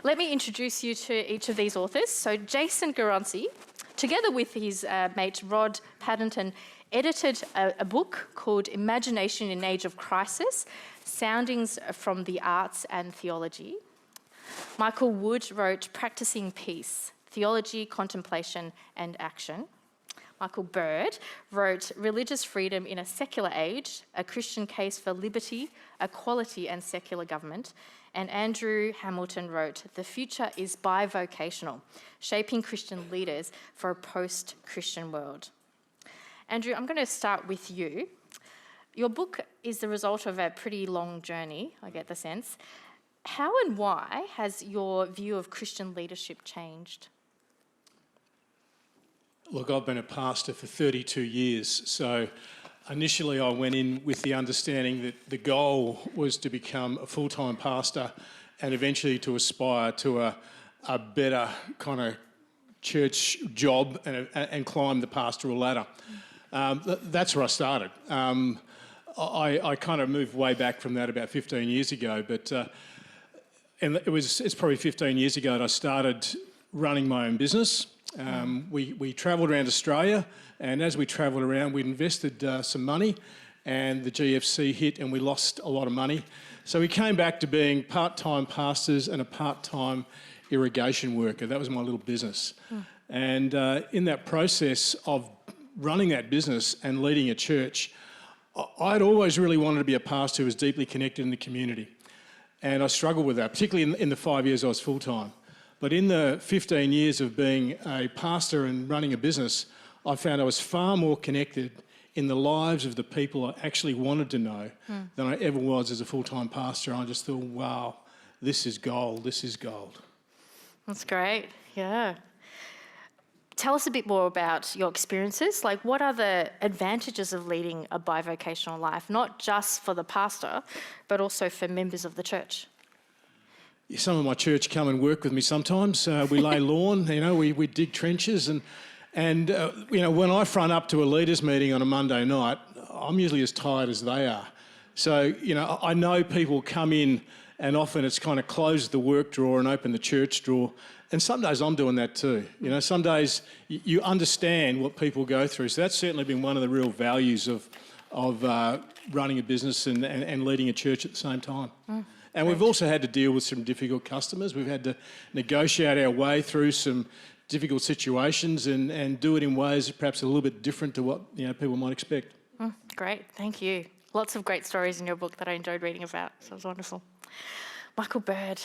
let me introduce you to each of these authors. So Jason Goroncy, together with his mate Rod Paddington, edited a book called Imagination in Age of Crisis, Soundings from the Arts and Theology. Michael Wood wrote Practicing Peace, Theology, Contemplation and Action. Michael Bird wrote Religious Freedom in a Secular Age, A Christian Case for Liberty, Equality and Secular Government. And Andrew Hamilton wrote The Future is Bivocational, Shaping Christian Leaders for a Post-Christian World. Andrew, I'm going to start with you. Your book is the result of a pretty long journey, I get the sense. How and why has your view of Christian leadership changed? Look, I've been a pastor for 32 years, so initially I went in with the understanding that the goal was to become a full-time pastor and eventually to aspire to a better kind of church job and climb the pastoral ladder. That's where I started. I kind of moved way back from that about 15 years ago, but and it's probably 15 years ago that I started running my own business. We travelled around Australia, and as we travelled around, we invested some money, and the GFC hit and we lost a lot of money. So we came back to being part-time pastors and a part-time irrigation worker. That was my little business. And in that process of running that business and leading a church, I'd always really wanted to be a pastor who was deeply connected in the community. And I struggled with that, particularly in the 5 years I was full-time. But in the 15 years of being a pastor and running a business, I found I was far more connected in the lives of the people I actually wanted to know than I ever was as a full-time pastor. I just thought, wow, this is gold, this is gold. That's great, yeah. Tell us a bit more about your experiences. Like, what are the advantages of leading a bivocational life, not just for the pastor, but also for members of the church? Some of my church come and work with me sometimes. We lay lawn, we dig trenches, and when I front up to a leaders' meeting on a Monday night, I'm usually as tired as they are. So, I know people come in and often it's kind of close the work drawer and open the church drawer. And some days I'm doing that too. Some days you understand what people go through. So that's certainly been one of the real values of running a business and leading a church at the same time. And we've also had to deal with some difficult customers. We've had to negotiate our way through some difficult situations and do it in ways perhaps a little bit different to what people might expect. Great, thank you. Lots of great stories in your book that I enjoyed reading about, so it was wonderful. Michael Bird,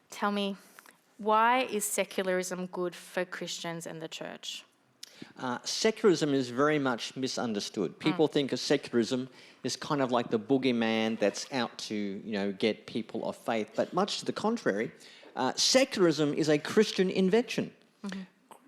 tell me, why is secularism good for Christians and the church? Secularism is very much misunderstood. People think of secularism as kind of like the boogeyman that's out to, get people off faith. But much to the contrary, secularism is a Christian invention.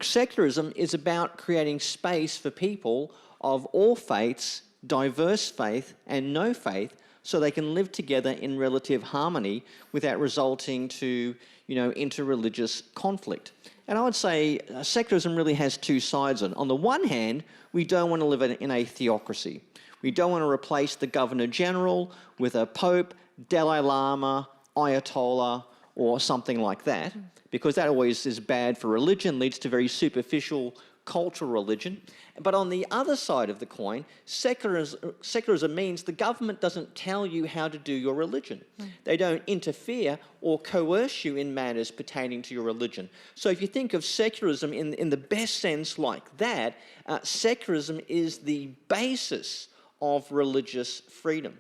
Secularism is about creating space for people of all faiths, diverse faith and no faith, so they can live together in relative harmony without resulting to, interreligious conflict. And I would say secularism really has two sides on it. On the one hand, we don't want to live in a theocracy. We don't want to replace the Governor General with a Pope, Dalai Lama, Ayatollah, or something like that, because that always is bad for religion, leads to very superficial cultural religion. But on the other side of the coin, secularism means the government doesn't tell you how to do your religion. They don't interfere or coerce you in matters pertaining to your religion. So if you think of secularism in the best sense like that, secularism is the basis of religious freedom.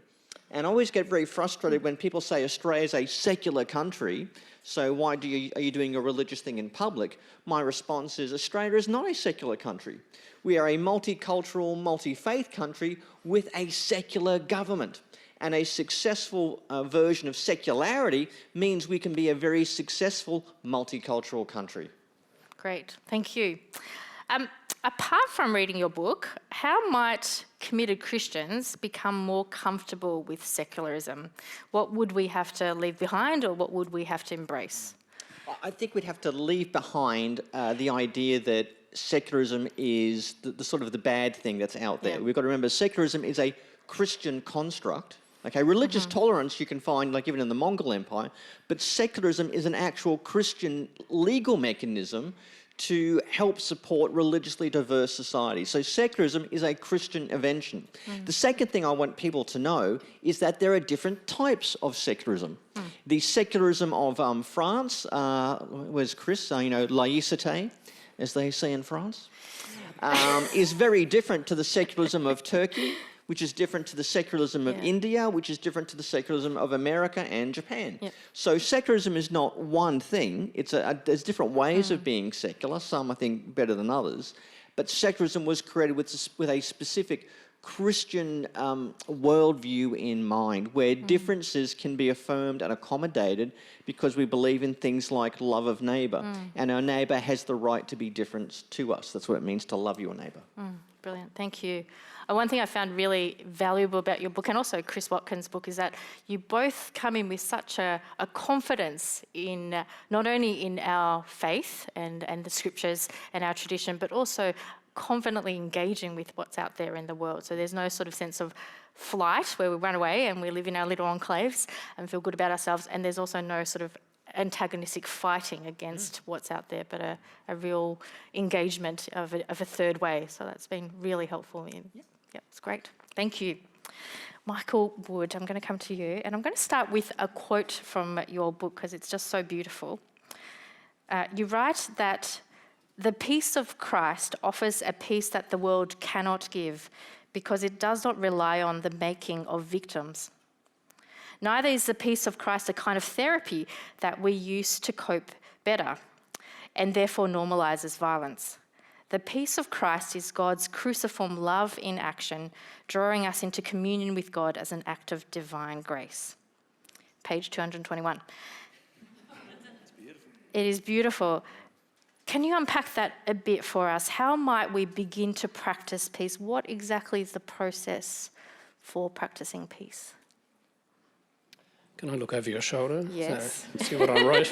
And I always get very frustrated when people say Australia is a secular country, so why are you doing a religious thing in public? My response is Australia is not a secular country. We are a multicultural, multi-faith country with a secular government. And a successful version of secularity means we can be a very successful multicultural country. Great, thank you. Apart from reading your book, how might committed Christians become more comfortable with secularism? What would we have to leave behind, or what would we have to embrace? I think we'd have to leave behind the idea that secularism is the sort of the bad thing that's out there. We've got to remember secularism is a Christian construct, Okay, religious tolerance you can find like even in the Mongol Empire, but secularism is an actual Christian legal mechanism to help support religiously diverse societies. So secularism is a Christian invention. The second thing I want people to know is that there are different types of secularism. The secularism of France, where's Chris? Laïcité, as they say in France, is very different to the secularism of Turkey, which is different to the secularism of India, which is different to the secularism of America and Japan. Yep. So secularism is not one thing. There's different ways of being secular, some I think better than others, but secularism was created with a specific Christian worldview in mind, where differences can be affirmed and accommodated because we believe in things like love of neighbour, and our neighbour has the right to be different to us. That's what it means to love your neighbour. Brilliant, thank you. One thing I found really valuable about your book, and also Chris Watkins' book, is that you both come in with such a confidence in not only in our faith and the scriptures and our tradition, but also confidently engaging with what's out there in the world. So there's no sort of sense of flight where we run away and we live in our little enclaves and feel good about ourselves, and there's also no sort of antagonistic fighting against what's out there, but a real engagement of a third way. So that's been really helpful. Yeah, it's great. Thank you. Michael Wood, I'm going to come to you, and I'm going to start with a quote from your book because it's just so beautiful. You write that the peace of Christ offers a peace that the world cannot give because it does not rely on the making of victims. Neither is the peace of Christ a kind of therapy that we use to cope better and therefore normalizes violence. The peace of Christ is God's cruciform love in action, drawing us into communion with God as an act of divine grace. Page 221. It is beautiful. Can you unpack that a bit for us? How might we begin to practice peace? What exactly is the process for practicing peace? Can I look over your shoulder? Yes. So, see what I wrote?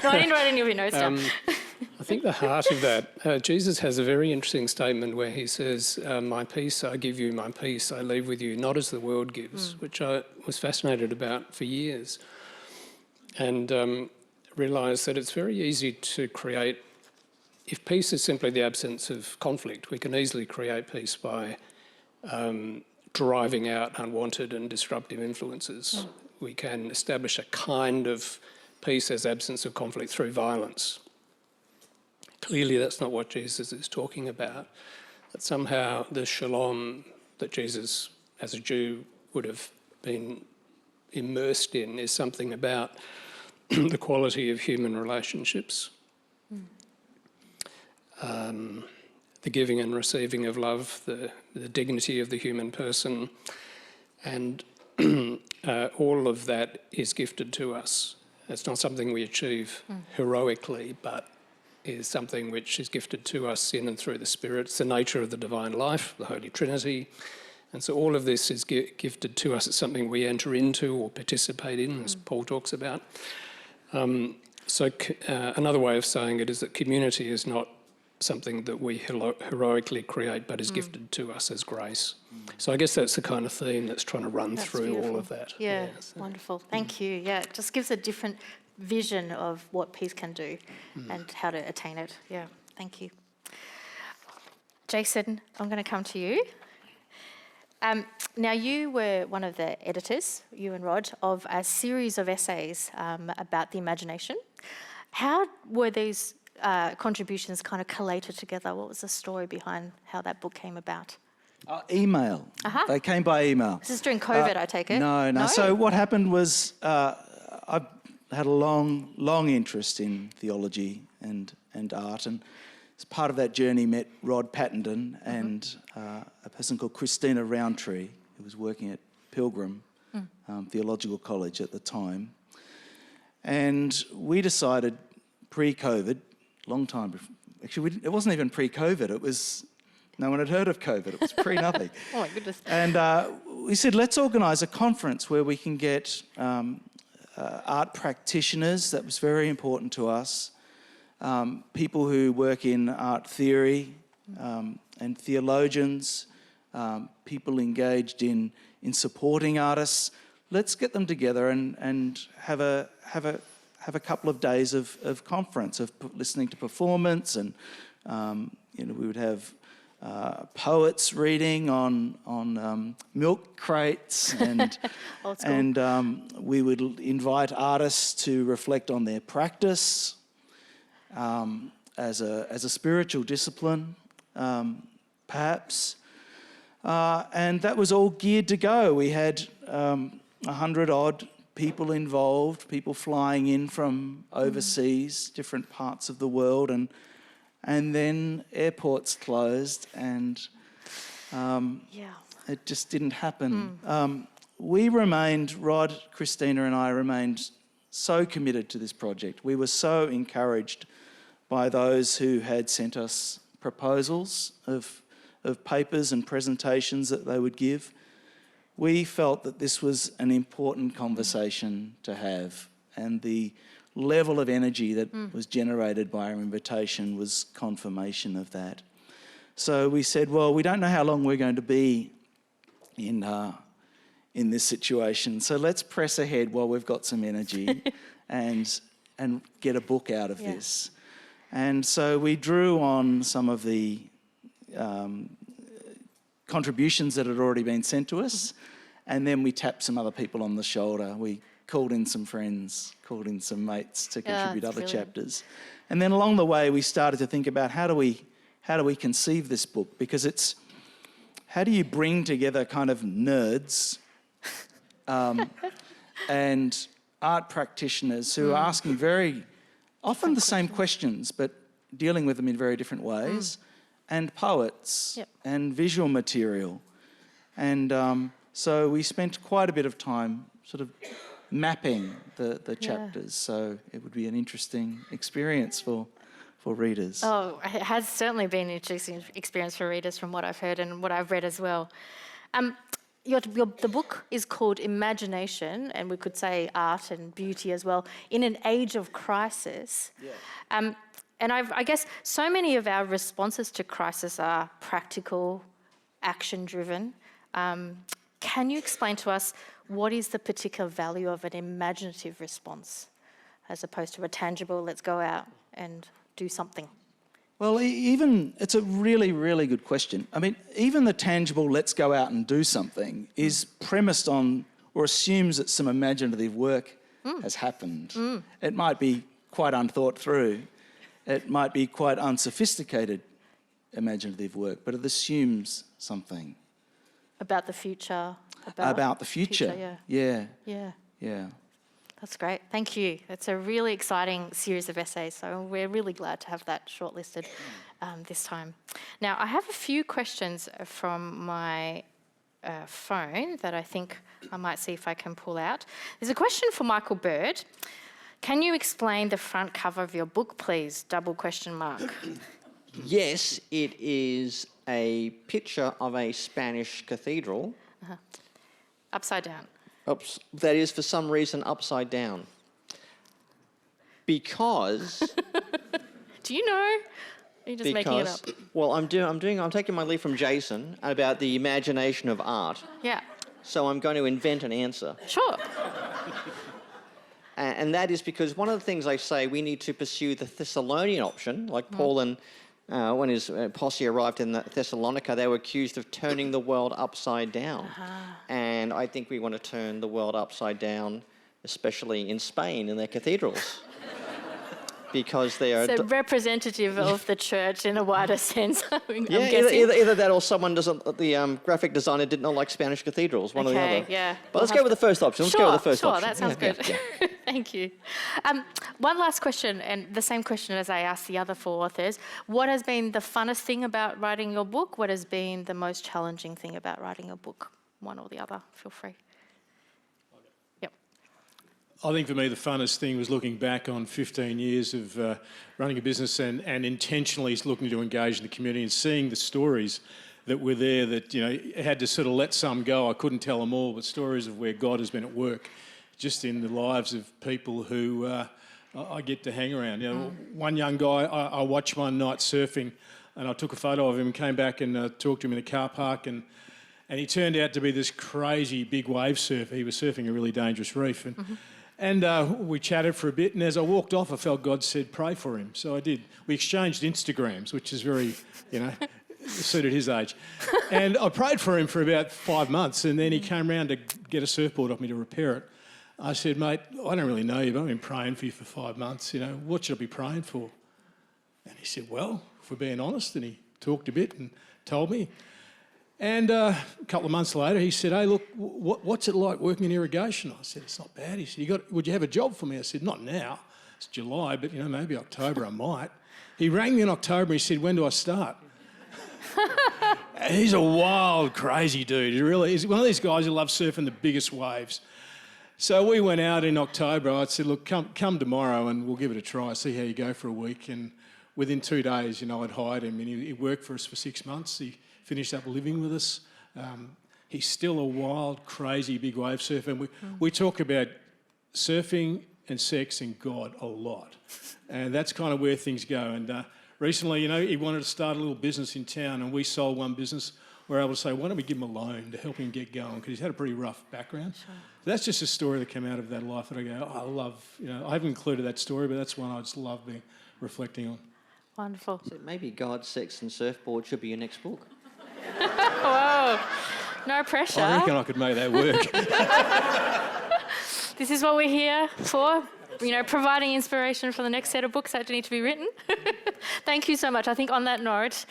No, I didn't write any of your notes down. I think the heart of that, Jesus has a very interesting statement where he says, my peace I give you, my peace I leave with you, not as the world gives, which I was fascinated about for years. And realised that it's very easy to create, if peace is simply the absence of conflict, we can easily create peace by driving out unwanted and disruptive influences. We can establish a kind of peace as absence of conflict through violence. Clearly, that's not what Jesus is talking about. That somehow the shalom that Jesus, as a Jew, would have been immersed in is something about the quality of human relationships, the giving and receiving of love, the dignity of the human person, and all of that is gifted to us. It's not something we achieve heroically, but is something which is gifted to us in and through the Spirit. It's the nature of the divine life, the Holy Trinity. And so all of this is gifted to us. It's something we enter into or participate in, as Paul talks about. Another way of saying it is that community is not something that we heroically create, but is gifted to us as grace. So I guess that's the kind of theme that's trying to run through beautiful. all of that. Yeah, wonderful. Thank you. Yeah, it just gives a different vision of what peace can do and how to attain it. Yeah, thank you. Jason, I'm going to come to you. Now, you were one of the editors, you and Rod, of a series of essays about the imagination. How were these contributions kind of collated together? What was the story behind how that book came about? Email. They came by email. This is during COVID, I take it? No. So what happened was I had a long interest in theology and art, and as part of that journey met Rod Pattenden and a person called Christina Roundtree, who was working at Pilgrim Theological College at the time. And we decided pre-COVID, long time before, actually it wasn't even pre-COVID, it was, no one had heard of COVID, it was pre-nothing. Oh my goodness. And we said, let's organise a conference where we can get art practitioners. That was very important to us. People who work in art theory and theologians, people engaged in supporting artists, let's get them together and have a couple of days of conference, of listening to performance, and we would have poets reading on milk crates, and we would invite artists to reflect on their practice as a spiritual discipline, perhaps. And that was all geared to go. We had 100-odd people involved, people flying in from overseas, different parts of the world, and then airports closed, and it just didn't happen. We remained, Rod, Christina and I remained so committed to this project. We were so encouraged by those who had sent us proposals of papers and presentations that they would give. We felt that this was an important conversation to have, and the level of energy that was generated by our invitation was confirmation of that. So we said, well, we don't know how long we're going to be in this situation, so let's press ahead while we've got some energy and get a book out of this. And so we drew on some of the contributions that had already been sent to us, and then we tapped some other people on the shoulder. We called in some friends, called in some mates to contribute other chapters. And then along the way, we started to think about how do we conceive this book? Because it's, how do you bring together kind of nerds and art practitioners who are asking very often the same questions, but dealing with them in very different ways, and poets and visual material. And so we spent quite a bit of time sort of mapping the chapters, so it would be an interesting experience for readers. Oh, it has certainly been an interesting experience for readers from what I've heard and what I've read as well. The book is called Imagination, and we could say art and beauty as well, in an age of crisis. Yeah. And I guess so many of our responses to crisis are practical, action-driven. Can you explain to us what is the particular value of an imaginative response as opposed to a tangible, let's go out and do something? Well, it's a really, really good question. I mean, even the tangible, let's go out and do something, is premised on or assumes that some imaginative work has happened. It might be quite unthought through. It might be quite unsophisticated imaginative work, but it assumes something. About the future. About the future. Yeah. That's great. Thank you. It's a really exciting series of essays, so we're really glad to have that shortlisted this time. Now, I have a few questions from my phone that I think I might see if I can pull out. There's a question for Michael Bird. Can you explain the front cover of your book, please? ? Yes, it is a picture of a Spanish cathedral. Upside down. That is, for some reason, upside down. Because... Do you know? You're just making it up. Well, I'm taking my lead from Jason about the imagination of art. Yeah. So I'm going to invent an answer. Sure. And that is because one of the things I say, we need to pursue the Thessalonian option, like Paul and when his posse arrived in Thessalonica, they were accused of turning the world upside down. And I think we want to turn the world upside down, especially in Spain, in their cathedrals. Because they are... So representative of the church in a wider sense, I'm guessing. Either that or someone doesn't... The graphic designer did not like Spanish cathedrals, one or the other. Yeah. But let's go with the first option. Let's go with the first option. Sure, that sounds good. Yeah. Thank you. One last question, and the same question as I asked the other four authors. What has been the funnest thing about writing your book? What has been the most challenging thing about writing your book? One or the other, feel free. I think for me the funnest thing was looking back on 15 years of running a business and intentionally looking to engage in the community and seeing the stories that were there that, had to sort of let some go. I couldn't tell them all, but stories of where God has been at work just in the lives of people who I get to hang around. One young guy I watched one night surfing, and I took a photo of him and came back and talked to him in the car park, and And he turned out to be this crazy big wave surfer. He was surfing a really dangerous reef. And we chatted for a bit, and as I walked off, I felt God said, pray for him. So I did. We exchanged Instagrams, which is very, suited his age. And I prayed for him for about 5 months, and then he came round to get a surfboard off me to repair it. I said, mate, I don't really know you, but I've been praying for you for 5 months. What should I be praying for? And he said, well, if we're being honest, and he talked a bit and told me. And a couple of months later, he said, hey, look, what's it like working in irrigation? I said, it's not bad. He said, would you have a job for me? I said, not now. It's July, but, maybe October I might. He rang me in October and he said, when do I start? He's a wild, crazy dude. He really is one of these guys who loves surfing the biggest waves. So we went out in October. I said, look, come tomorrow and we'll give it a try, see how you go for a week. And within 2 days, I'd hired him, and he worked for us for 6 months. He finished up living with us. He's still a wild, crazy, big wave surfer. And we talk about surfing and sex and God a lot. And that's kind of where things go. And recently, he wanted to start a little business in town, and we sold one business. We're able to say, why don't we give him a loan to help him get going? Because he's had a pretty rough background. Sure. So that's just a story that came out of that life that I go, I love, I haven't included that story, but that's one I just love reflecting on. Wonderful. So maybe God, Sex and Surfboard should be your next book. Whoa, no pressure. I reckon I could make that work. This is what we're here for, providing inspiration for the next set of books that need to be written. Thank you so much. I think on that note,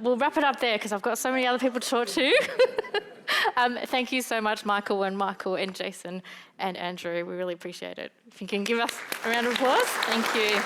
we'll wrap it up there because I've got so many other people to talk to. Thank you so much, Michael and Jason and Andrew. We really appreciate it. If you can give us a round of applause. Thank you.